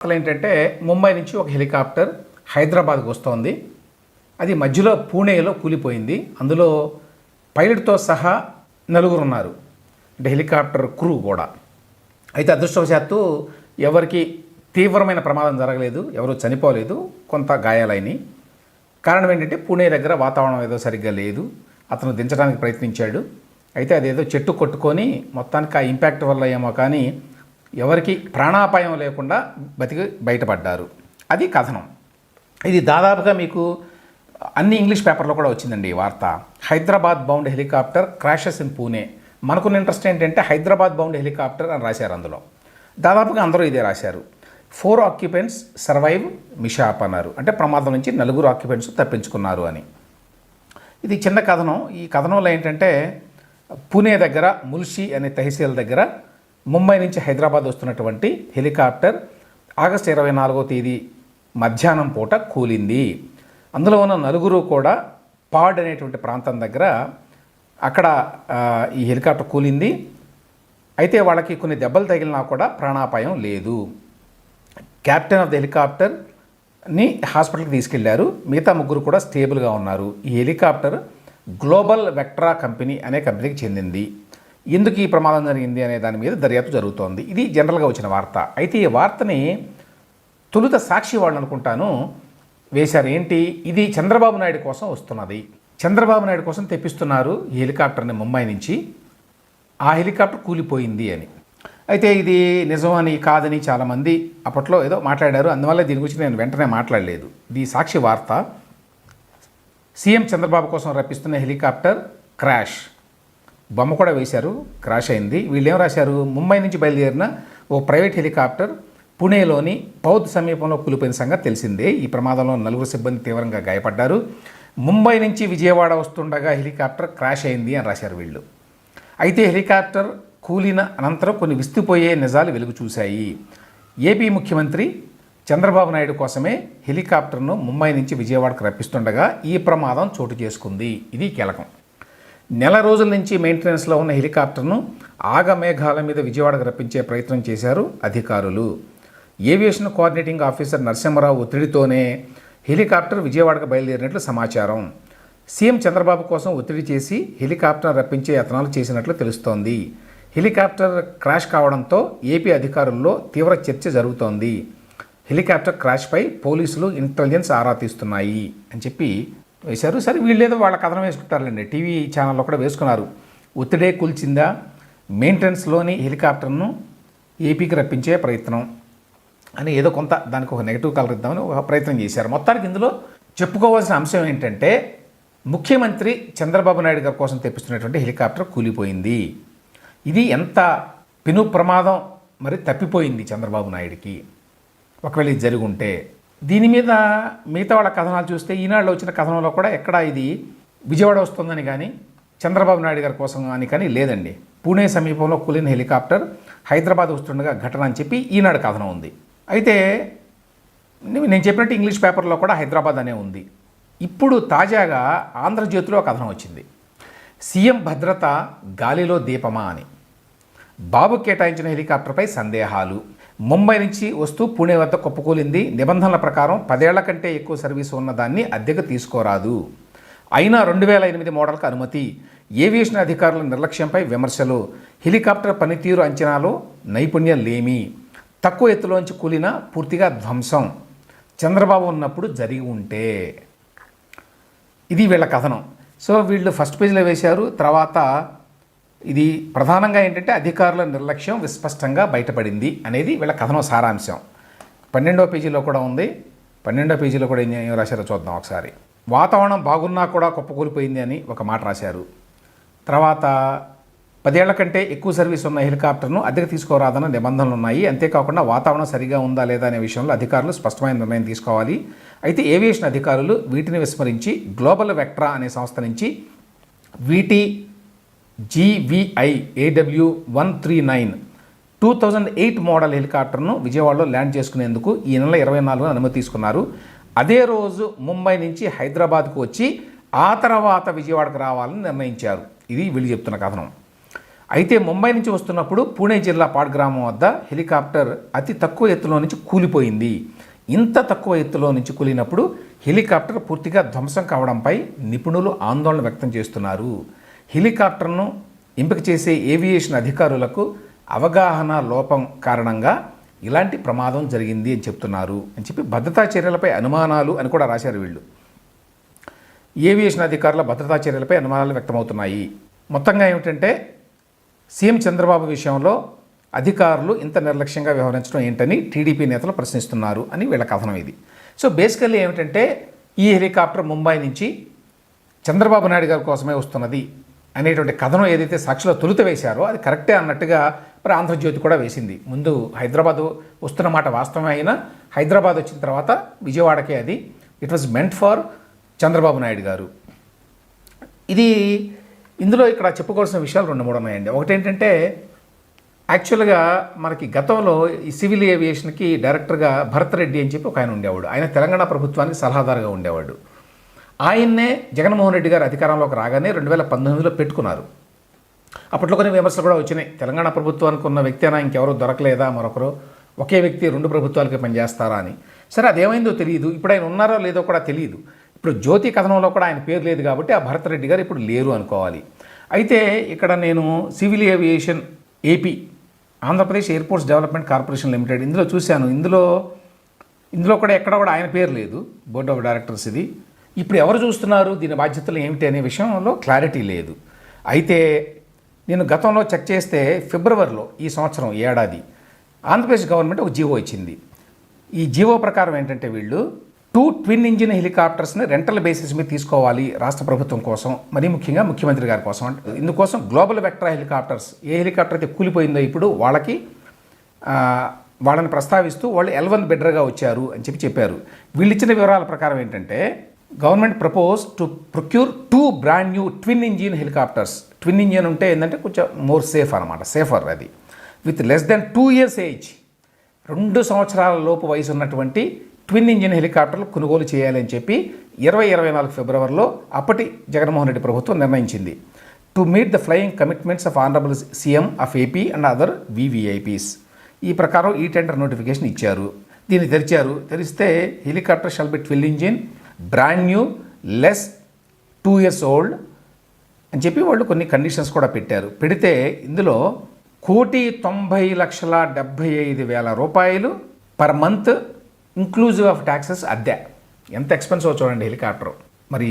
అసలు ఏంటంటే ముంబై నుంచి ఒక హెలికాప్టర్ హైదరాబాద్కు వస్తోంది. అది మధ్యలో పూణేలో కూలిపోయింది. అందులో పైలట్తో సహా నలుగురు ఉన్నారు, అంటే హెలికాప్టర్ క్రూ కూడా. అయితే అదృష్టవశాత్తు ఎవరికి తీవ్రమైన ప్రమాదం జరగలేదు, ఎవరు చనిపోలేదు, కొంత గాయాలైనవి. కారణం ఏంటంటే పూణే దగ్గర వాతావరణం ఏదో సరిగ్గా లేదు, అతను దించడానికి ప్రయత్నించాడు. అయితే అదేదో చెట్టు కొట్టుకొని మొత్తానికి ఆ ఇంపాక్ట్ వల్ల ఏమో కానీ ఎవరికి ప్రాణాపాయం లేకుండా బతికి బయటపడ్డారు. అది కథనం. ఇది దాదాపుగా మీకు అన్ని ఇంగ్లీష్ పేపర్లో కూడా వచ్చిందండి ఈ వార్త. Hyderabad bound helicopter crashes in Pune. మనకున్న ఇంట్రెస్ట్ ఏంటంటే హైదరాబాద్ బౌండ్ హెలికాప్టర్ అని రాశారు. అందులో దాదాపుగా అందరూ ఇదే రాశారు. 4 ఆక్యుపెంట్స్ సర్వైవ్ మిషాప్ అన్నారు, అంటే ప్రమాదం నుంచి 4 ఆక్యుపెంట్స్ తప్పించుకున్నారు అని. ఇది చిన్న కథనం. ఈ కథనంలో ఏంటంటే పూణే దగ్గర ముల్షి అనే తహసీల్ దగ్గర ముంబై నుంచి హైదరాబాద్ వస్తున్నటువంటి హెలికాప్టర్ ఆగస్టు 24వ తేదీ మధ్యాహ్నం పూట కూలింది. అందులో ఉన్న 4 కూడా పాడ్ అనేటువంటి ప్రాంతం దగ్గర అక్కడ ఈ హెలికాప్టర్ కూలింది. అయితే వాళ్ళకి కొన్ని దెబ్బలు తగిలినా కూడా ప్రాణాపాయం లేదు. కెప్టెన్ ఆఫ్ ద హెలికాప్టర్ని హాస్పిటల్కి తీసుకెళ్లారు. మిగతా 3 కూడా స్టేబుల్గా ఉన్నారు. ఈ హెలికాప్టర్ గ్లోబల్ వెక్ట్రా కంపెనీ అనే కంపెనీకి చెందింది. ఎందుకు ఈ ప్రమాదం జరిగింది అనే దాని మీద దర్యాప్తు జరుగుతోంది. ఇది జనరల్గా వచ్చిన వార్త. అయితే ఈ వార్తని తొలుత సాక్షి వాళ్ళు అనుకుంటాను వేశారు. ఏంటి ఇది? చంద్రబాబు నాయుడు కోసం వస్తున్నది, చంద్రబాబు నాయుడు కోసం తెప్పిస్తున్నారు ఈ హెలికాప్టర్ని ముంబై నుంచి, ఆ హెలికాప్టర్ కూలిపోయింది అని. అయితే ఇది నిజమని కాదని చాలామంది అప్పట్లో ఏదో మాట్లాడారు. అందువల్ల దీని గురించి నేను వెంటనే మాట్లాడలేదు. ఇది సాక్షి వార్త. సీఎం చంద్రబాబు కోసం రప్పిస్తున్న హెలికాప్టర్ క్రాష్, బొమ్మ కూడా వేశారు, క్రాష్ అయింది. వీళ్ళు ఏం రాశారు? ముంబై నుంచి బయలుదేరిన ఓ ప్రైవేట్ హెలికాప్టర్ పుణేలోని పౌద్ సమీపంలో కూలిపోయిన సంగతి తెలిసిందే. ఈ ప్రమాదంలో 4 సిబ్బంది తీవ్రంగా గాయపడ్డారు. ముంబై నుంచి విజయవాడ వస్తుండగా హెలికాప్టర్ క్రాష్ అయింది అని రాశారు వీళ్ళు. అయితే హెలికాప్టర్ కూలిన అనంతరం కొన్ని విస్తుపోయే నిజాలు వెలుగు చూశాయి. ఏపీ ముఖ్యమంత్రి చంద్రబాబు నాయుడు కోసమే హెలికాప్టర్ను ముంబై నుంచి విజయవాడకు రప్పిస్తుండగా ఈ ప్రమాదం చోటు చేసుకుంది. ఇది కీలకం. నెల రోజుల నుంచి మెయింటెనెన్స్లో ఉన్న హెలికాప్టర్ను ఆగమేఘాల మీద విజయవాడకు రప్పించే ప్రయత్నం చేశారు అధికారులు. ఏవియేషన్ కోఆర్డినేటింగ్ ఆఫీసర్ నరసింహరావు ఒత్తిడితోనే హెలికాప్టర్ విజయవాడకు బయలుదేరినట్లు సమాచారం. సీఎం చంద్రబాబు కోసం ఒత్తిడి చేసి హెలికాప్టర్ రప్పించే యత్నాలు చేసినట్లు తెలుస్తోంది. హెలికాప్టర్ క్రాష్ కావడంతో ఏపీ అధికారుల్లో తీవ్ర చర్చ జరుగుతోంది. హెలికాప్టర్ క్రాష్పై పోలీసులు ఇంటెలిజెన్స్ ఆరా తీస్తున్నాయి అని చెప్పి వేశారు. సరే, వీళ్ళేదో వాళ్ళ కథనం వేసుకుంటారులేండి. టీవీ ఛానల్లో కూడా వేసుకున్నారు. ఒత్తిడే కూల్చిందా, మెయింటెనెన్స్లోని హెలికాప్టర్ను ఏపీకి రప్పించే ప్రయత్నం అని ఏదో కొంత దానికి ఒక నెగిటివ్ కలర్ ఇద్దామని ఒక ప్రయత్నం చేశారు. మొత్తానికి ఇందులో చెప్పుకోవాల్సిన అంశం ఏంటంటే ముఖ్యమంత్రి చంద్రబాబు నాయుడు గారి కోసం తెప్పిస్తున్నటువంటి హెలికాప్టర్ కూలిపోయింది. ఇది ఎంత పెను ప్రమాదం, మరి తప్పిపోయింది చంద్రబాబు నాయుడికి ఒకవేళ ఇది జరిగి ఉంటే. దీని మీద మిగతా వాళ్ళ కథనాలు చూస్తే ఈనాడులో వచ్చిన కథనంలో కూడా ఎక్కడ ఇది విజయవాడ వస్తుందని కానీ చంద్రబాబు నాయుడు గారి కోసం కానీ లేదండి. పూణే సమీపంలో కూలిన హెలికాప్టర్ హైదరాబాద్ వస్తుండగా ఘటన అని చెప్పి ఈనాడు కథనం ఉంది. అయితే నేను చెప్పినట్టు ఇంగ్లీష్ పేపర్లో కూడా హైదరాబాద్ అనే ఉంది. ఇప్పుడు తాజాగా ఆంధ్రజ్యోతిలో కథనం వచ్చింది. సీఎం భద్రత గాలిలో దీపమా అని. బాబు కేటాయించిన హెలికాప్టర్పై సందేహాలు. ముంబై నుంచి వస్తూ పూణే వద్ద కుప్పకూలింది. నిబంధనల ప్రకారం 10 ఏళ్ల కంటే ఎక్కువ సర్వీసు ఉన్న దాన్ని అద్దెకు తీసుకోరాదు. అయినా 2008 మోడల్కు అనుమతి. ఏవియేషన్ అధికారుల నిర్లక్ష్యంపై విమర్శలు. హెలికాప్టర్ పనితీరు అంచనాలో నైపుణ్యం లేమి. తక్కువ ఎత్తులోంచి కూలిన పూర్తిగా ధ్వంసం. చంద్రబాబు ఉన్నప్పుడు జరిగి ఉంటే. ఇది వీళ్ళ కథనం. సో వీళ్ళు ఫస్ట్ పేజీలో వేశారు. తర్వాత ఇది ప్రధానంగా ఏంటంటే అధికారుల నిర్లక్ష్యం విస్పష్టంగా బయటపడింది అనేది వీళ్ళ కథనం సారాంశం. 12వ పేజీలో కూడా ఉంది. 12వ పేజీలో కూడా ఏం రాశారో చూద్దాం ఒకసారి. వాతావరణం బాగున్నా కూడా కుప్పకూలిపోయింది అని ఒక మాట రాశారు. తర్వాత 10 ఏళ్ల కంటే ఎక్కువ సర్వీస్ ఉన్న హెలికాప్టర్ను అద్దెకు తీసుకోరాదన్న నిబంధనలు ఉన్నాయి. అంతేకాకుండా వాతావరణం సరిగా ఉందా లేదా అనే విషయంలో అధికారులు స్పష్టమైన నిర్ణయం తీసుకోవాలి. అయితే ఏవియేషన్ అధికారులు వీటిని విస్మరించి గ్లోబల్ వెక్ట్రా అనే సంస్థ నుంచి వీటి GVI AW139 2008 మోడల్ హెలికాప్టర్ను విజయవాడలో ల్యాండ్ చేసుకునేందుకు ఈ నెల 24న అనుమతి తీసుకున్నారు. అదే రోజు ముంబై నుంచి హైదరాబాద్కు వచ్చి ఆ తర్వాత విజయవాడకు రావాలని నిర్ణయించారు. ఇది వీళ్ళు చెప్తున్న కథనం. అయితే ముంబై నుంచి వస్తున్నప్పుడు పూణే జిల్లా పాడ్ గ్రామం వద్ద హెలికాప్టర్ అతి తక్కువ ఎత్తులో నుంచి కూలిపోయింది. ఇంత తక్కువ ఎత్తులో నుంచి కూలినప్పుడు హెలికాప్టర్ పూర్తిగా ధ్వంసం కావడంపై నిపుణులు ఆందోళన వ్యక్తం చేస్తున్నారు. హెలికాప్టర్ను ఎంపిక చేసే ఏవియేషన్ అధికారులకు అవగాహన లోపం కారణంగా ఇలాంటి ప్రమాదం జరిగింది అని చెప్తున్నారు అని చెప్పి భద్రతా చర్యలపై అనుమానాలు అని కూడా రాశారు వీళ్ళు. ఏవియేషన్ అధికారుల భద్రతా చర్యలపై అనుమానాలు వ్యక్తమవుతున్నాయి. మొత్తంగా ఏమిటంటే సీఎం చంద్రబాబు విషయంలో అధికారులు ఇంత నిర్లక్ష్యంగా వ్యవహరించడం ఏంటని టీడీపీ నేతలు ప్రశ్నిస్తున్నారు అని వీళ్ళ కథనం ఇది. సో బేసికల్లీ ఏమిటంటే ఈ హెలికాప్టర్ ముంబై నుంచి చంద్రబాబు నాయుడు గారి కోసమే వస్తున్నది అనేటువంటి కథనం ఏదైతే సాక్షిలో తొలుత వేశారో అది కరెక్టే అన్నట్టుగా మరి ఆంధ్రజ్యోతి కూడా వేసింది. ముందు హైదరాబాద్ వస్తున్న మాట వాస్తవమే అయినా హైదరాబాద్ వచ్చిన తర్వాత విజయవాడకే అది it was meant for Chandrababu Naidu గారు. ఇందులో ఇక్కడ చెప్పుకోవాల్సిన విషయాలు 2-3 ఉన్నాయండి. ఒకటి ఏంటంటే యాక్చువల్గా మనకి గతంలో ఈ సివిల్ ఏవియేషన్కి డైరెక్టర్గా భరత్ రెడ్డి అని చెప్పి ఒక ఆయన ఉండేవాడు. ఆయన తెలంగాణ ప్రభుత్వానికి సలహాదారుగా ఉండేవాడు. ఆయన్నే జగన్మోహన్ రెడ్డి గారు అధికారంలోకి రాగానే 2019లో పెట్టుకున్నారు. అప్పట్లో కొన్ని విమర్శలు కూడా వచ్చినాయి. తెలంగాణ ప్రభుత్వానికి ఉన్న వ్యక్తి అయినా ఇంకెవరో దొరకలేదా, మరొకరు ఒకే వ్యక్తి 2 ప్రభుత్వాలకి పనిచేస్తారా అని. సరే అదేమైందో తెలియదు. ఇప్పుడు ఆయన ఉన్నారో లేదో కూడా తెలియదు. ఇప్పుడు జ్యోతి కథనంలో కూడా ఆయన పేరు లేదు కాబట్టి ఆ భరత్ రెడ్డి గారు ఇప్పుడు లేరు అనుకోవాలి. అయితే ఇక్కడ నేను civil aviation AP Andhra Pradesh airports development corporation limited ఇందులో చూశాను. ఇందులో కూడా ఎక్కడ కూడా ఆయన పేరు లేదు. బోర్డ్ ఆఫ్ డైరెక్టర్స్ ఇది. ఇప్పుడు ఎవరు చూస్తున్నారు, దీని బాధ్యతలు ఏమిటి అనే విషయంలో క్లారిటీ లేదు. అయితే నేను గతంలో చెక్ చేస్తే ఫిబ్రవరిలో ఈ సంవత్సరం ఏడాది ఆంధ్రప్రదేశ్ గవర్నమెంట్ ఒక జీవో ఇచ్చింది. ఈ జీవో ప్రకారం ఏంటంటే వీళ్ళు 2 ట్విన్ ఇంజిన్ హెలికాప్టర్స్ని రెంటల్ బేసిస్ మీద తీసుకోవాలి రాష్ట్ర ప్రభుత్వం కోసం, మరీ ముఖ్యంగా ముఖ్యమంత్రి గారి కోసం. అంటే ఇందుకోసం గ్లోబల్ వెక్టర్ హెలికాప్టర్స్ ఏ హెలికాప్టర్ అయితే కూలిపోయిందో ఇప్పుడు వాళ్ళని ప్రస్తావిస్తూ వాళ్ళు L1 బిడ్డర్గా వచ్చారు అని చెప్పారు. వీళ్ళు ఇచ్చిన వివరాల ప్రకారం ఏంటంటే government propose to procure 2 brand new twin engine helicopters. Twin engine ఉంటే ఏంటంటే కొంచెం మోర్ సేఫ్ అనమాట, సేఫర్ అది. With less than 2 years age, 2 సంవత్సరాల లోపు వయసు ఉన్నటువంటి ట్విన్ ఇంజిన్ హెలికాప్టర్లు కొనుగోలు చేయాలని చెప్పి 2024 ఫిబ్రవరిలో అప్పటి జగన్మోహన్ రెడ్డి ప్రభుత్వం నిర్ణయించింది. To meet the flying commitments of honourable CM of AP and other VVIPs. ఈ ప్రకారం ఈ టెండర్ నోటిఫికేషన్ ఇచ్చారు. దీన్ని తెరిస్తే helicopter shall be twin engine brand new less 2 years old అని చెప్పి వాళ్ళు కొన్ని కండిషన్స్ కూడా పెడితే ఇందులో 1,90,75,000 రూపాయలు per month inclusive of taxes అద్దె. ఎంత ఎక్స్పెన్సివ్ చూడండి హెలికాప్టర్. మరి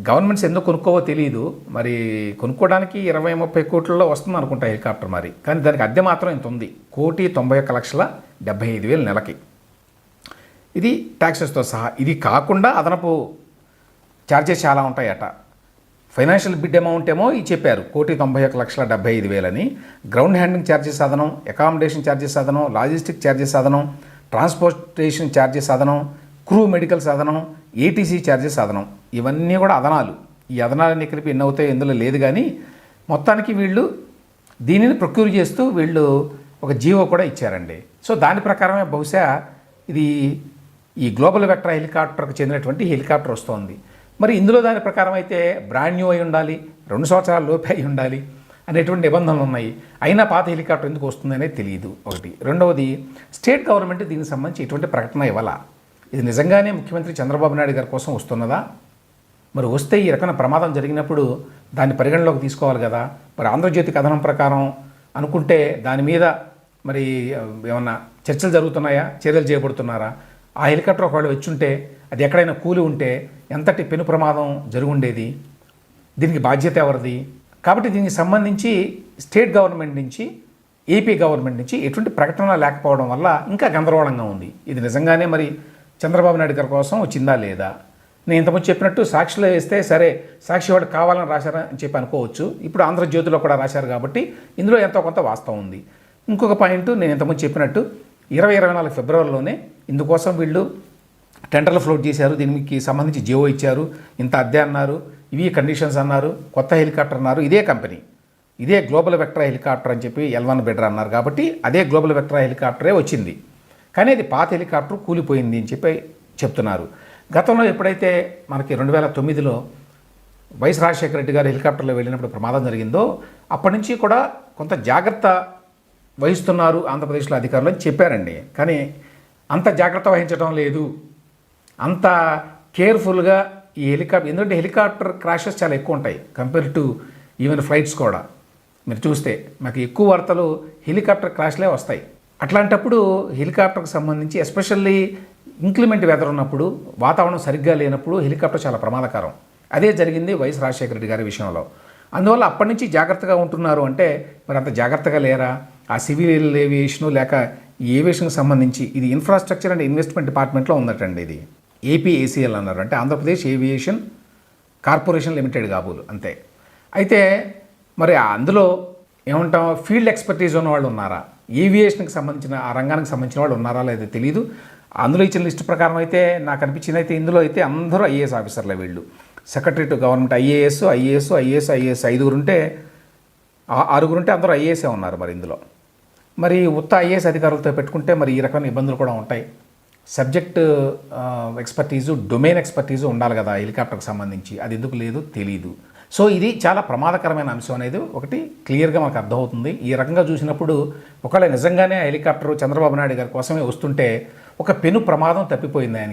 గవర్నమెంట్స్ ఎందుకు కొనుక్కోవో తెలియదు. మరి కొనుక్కోవడానికి 20-30 కోట్లలో వస్తుంది అనుకుంటా హెలికాప్టర్ మరి. కానీ దానికి అద్దె మాత్రం ఇంత ఉంది, 1,91,75,000 నెలకి. ఇది ట్యాక్సెస్తో సహా. ఇది కాకుండా అదనపు ఛార్జెస్ చాలా ఉంటాయట. ఫైనాన్షియల్ బిడ్ అమౌంట్ ఏమో ఇది చెప్పారు 1,91,75,000 అని. గ్రౌండ్ హ్యాండ్లింగ్ ఛార్జెస్ అదనం, అకామిడేషన్ ఛార్జెస్ అదనం, లాజిస్టిక్ ఛార్జెస్ అదనం, ట్రాన్స్పోర్టేషన్ ఛార్జెస్ అదనం, క్రూ మెడికల్స్ అదనం, ATC ఛార్జెస్ అదనం. ఇవన్నీ కూడా అదనాలు. ఈ అదనాలన్నీ కలిపి ఎన్ని అవుతాయో ఇందులో లేదు. కానీ మొత్తానికి వీళ్ళు దీనిని ప్రొక్యూర్ చేస్తూ వీళ్ళు ఒక జీవో కూడా ఇచ్చారండి. సో దాని ప్రకారమే బహుశా ఇది ఈ గ్లోబల్ వెక్టర్ హెలికాప్టర్కి చెందినటువంటి హెలికాప్టర్ వస్తుంది. మరి ఇందులో దాని ప్రకారం అయితే బ్రాండ్ న్యూ అయి ఉండాలి, 2 సంవత్సరాల లోపే అయి ఉండాలి అనేటువంటి నిబంధనలు ఉన్నాయి. అయినా పాత హెలికాప్టర్ ఎందుకు వస్తుంది అనేది తెలియదు ఒకటి. రెండవది, స్టేట్ గవర్నమెంట్ దీనికి సంబంధించి ఎటువంటి ప్రకటన ఇవ్వాలా. ఇది నిజంగానే ముఖ్యమంత్రి చంద్రబాబు నాయుడు గారి కోసం వస్తున్నదా? మరి వస్తే ఈ రకమైన ప్రమాదం జరిగినప్పుడు దాన్ని పరిగణలోకి తీసుకోవాలి కదా. మరి ఆంధ్రజ్యోతి కథనం ప్రకారం అనుకుంటే దాని మీద మరి ఏమన్నా చర్చలు జరుగుతున్నాయా, చర్యలు చేపడుతున్నారా? ఆ హెలికాప్టర్ ఒకవేళ వచ్చుంటే అది ఎక్కడైనా కూలి ఉంటే ఎంతటి పెను ప్రమాదం జరుగుండేది? దీనికి బాధ్యత ఎవరిది? కాబట్టి దీనికి సంబంధించి స్టేట్ గవర్నమెంట్ నుంచి, ఏపీ గవర్నమెంట్ నుంచి ఎటువంటి ప్రకటన లేకపోవడం వల్ల ఇంకా గందరగోళంగా ఉంది. ఇది నిజంగానే మరి చంద్రబాబు నాయుడు గారి కోసం వచ్చిందా లేదా? నేను ఇంతకుముందు చెప్పినట్టు సాక్షిలో వేస్తే సరే సాక్షి వాడు కావాలని రాశారని చెప్పి అనుకోవచ్చు. ఇప్పుడు ఆంధ్రజ్యోతిలో కూడా రాశారు కాబట్టి ఇందులో ఎంతో కొంత వాస్తవం ఉంది. ఇంకొక పాయింట్, నేను ఇంతకుముందు చెప్పినట్టు 2024 ఫిబ్రవరిలోనే ఇందుకోసం వీళ్ళు టెండర్లు ఫ్లోట్ చేశారు. దీనికి సంబంధించి జీవో ఇచ్చారు. ఇంత అద్దె అన్నారు, ఇవి కండిషన్స్ అన్నారు, కొత్త హెలికాప్టర్ అన్నారు. ఇదే కంపెనీ, ఇదే గ్లోబల్ వెక్టర్ హెలికాప్టర్ అని చెప్పి L1 బిడ్డర్ అన్నారు. కాబట్టి అదే గ్లోబల్ వెక్టర్ హెలికాప్టరే వచ్చింది. కానీ అది పాత హెలికాప్టర్ కూలిపోయింది అని చెప్పి చెప్తున్నారు. గతంలో ఎప్పుడైతే మనకి 2009లో వైఎస్ రాజశేఖర రెడ్డి గారు హెలికాప్టర్లో వెళ్ళినప్పుడు ప్రమాదం జరిగిందో అప్పటి నుంచి కూడా కొంత జాగ్రత్త వహిస్తున్నారు ఆంధ్రప్రదేశ్లో అధికారులు అని చెప్పారండి. కానీ అంత జాగ్రత్త వహించడం లేదు, అంత కేర్ఫుల్గా ఈ హెలికాప్టర్, ఎందుకంటే హెలికాప్టర్ క్రాషెస్ చాలా ఎక్కువ ఉంటాయి కంపేర్ టు ఈవెన్ ఫ్లైట్స్ కూడా. మీరు చూస్తే మాకు ఎక్కువ వార్తలు హెలికాప్టర్ క్రాష్లే వస్తాయి. అట్లాంటప్పుడు హెలికాప్టర్కి సంబంధించి ఎస్పెషల్లీ ఇంక్లిమెంట్ వెదర్ ఉన్నప్పుడు, వాతావరణం సరిగ్గా లేనప్పుడు హెలికాప్టర్ చాలా ప్రమాదకరం. అదే జరిగింది వైఎస్ రాజశేఖర రెడ్డి గారి విషయంలో. అందువల్ల అప్పటి నుంచి జాగ్రత్తగా ఉంటున్నారు అంటే మరి అంత జాగ్రత్తగా లేరా? ఆ సివిల్ ఏవియేషను లేక ఈ ఏవియేషన్కి సంబంధించి ఇది ఇన్ఫ్రాస్ట్రక్చర్ అండ్ ఇన్వెస్ట్మెంట్ డిపార్ట్మెంట్లో ఉందటండి. ఇది ఏపీఏసీఎల్ అన్నారు, అంటే ఆంధ్రప్రదేశ్ ఏవియేషన్ కార్పొరేషన్ లిమిటెడ్ కాబోలు అంతే. అయితే మరి అందులో ఏమంటాం, ఫీల్డ్ ఎక్స్పర్టీస్ ఉన్న వాళ్ళు ఉన్నారా, ఏవియేషన్కి సంబంధించిన ఆ రంగానికి సంబంధించిన వాళ్ళు ఉన్నారా లేదో తెలియదు. అందులో ఇచ్చిన లిస్టు ప్రకారం అయితే నాకు అనిపించింది అయితే ఇందులో అయితే అందరూ ఐఏఎస్ ఆఫీసర్లే వీళ్ళు. సెక్రటరీ టు గవర్నమెంట్ ఐఏఎస్ ఐదుగురుంటే ఆరుగురుంటే అందరూ ఐఏఎస్ఏ ఉన్నారు. మరి ఇందులో మరి ఉత్త ఐఏఎస్ అధికారులతో పెట్టుకుంటే మరి ఈ రకమైన ఇబ్బందులు కూడా ఉంటాయి. సబ్జెక్ట్ ఎక్స్పర్టీజు, డొమైన్ ఎక్స్పర్టీజు ఉండాలి కదా హెలికాప్టర్కి సంబంధించి, అది ఎందుకు లేదు తెలీదు. సో ఇది చాలా ప్రమాదకరమైన అంశం అనేది ఒకటి క్లియర్గా మనకు అర్థమవుతుంది. ఈ రకంగా చూసినప్పుడు ఒకవేళ నిజంగానే హెలికాప్టర్ చంద్రబాబు నాయుడు గారి కోసమే వస్తుంటే ఒక పెను ప్రమాదం తప్పిపోయింది ఆయనకి.